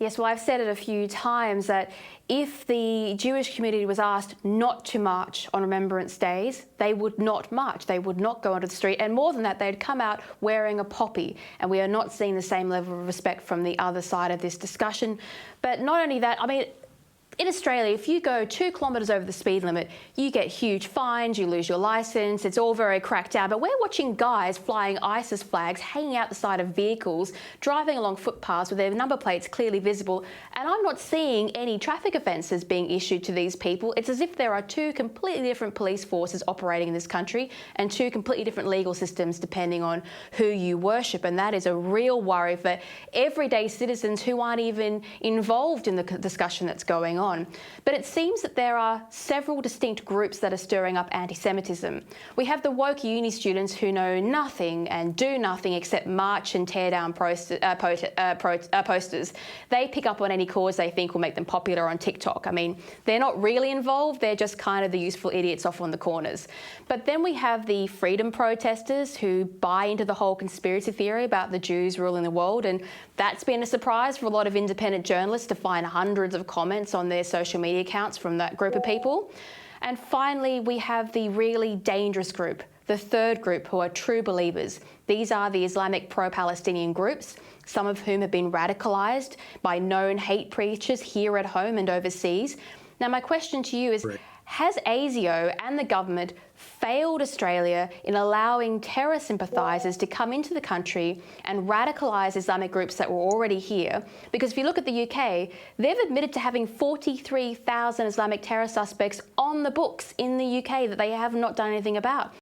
Yes, well, I've said it a few times that if the Jewish community was asked not to march on Remembrance Days, they would not march. They would not go onto the street. And more than that, they'd come out wearing a poppy. And we are not seeing the same level of respect from the other side of this discussion. But not only that, I mean, in Australia, if you go 2 kilometres over the speed limit, you get huge fines, you lose your licence, it's all very cracked down. But we're watching guys flying ISIS flags, hanging out the side of vehicles, driving along footpaths with their number plates clearly visible, and I'm not seeing any traffic offences being issued to these people. It's as if there are 2 completely different police forces operating in this country and 2 completely different legal systems depending on who you worship, and that is a real worry for everyday citizens who aren't even involved in the discussion that's going on. But it seems that there are several distinct groups that are stirring up anti-Semitism. We have the woke uni students who know nothing and do nothing except march and tear down posters. They pick up on any cause they think will make them popular on TikTok. I mean, they're not really involved, they're just kind of the useful idiots off on the corners. But then we have the freedom protesters who buy into the whole conspiracy theory about the Jews ruling the world, and that's been a surprise for a lot of independent journalists to find hundreds of comments on their social media accounts from that group of people. And finally, we have the really dangerous group, the third group, who are true believers. These are the Islamic pro-Palestinian groups, some of whom have been radicalised by known hate preachers here at home and overseas. Now, my question to you is, has ASIO and the government failed Australia in allowing terror sympathisers to come into the country and radicalise Islamic groups that were already here? Because if you look at the UK, they've admitted to having 43,000 Islamic terror suspects on the books in the UK that they have not done anything about.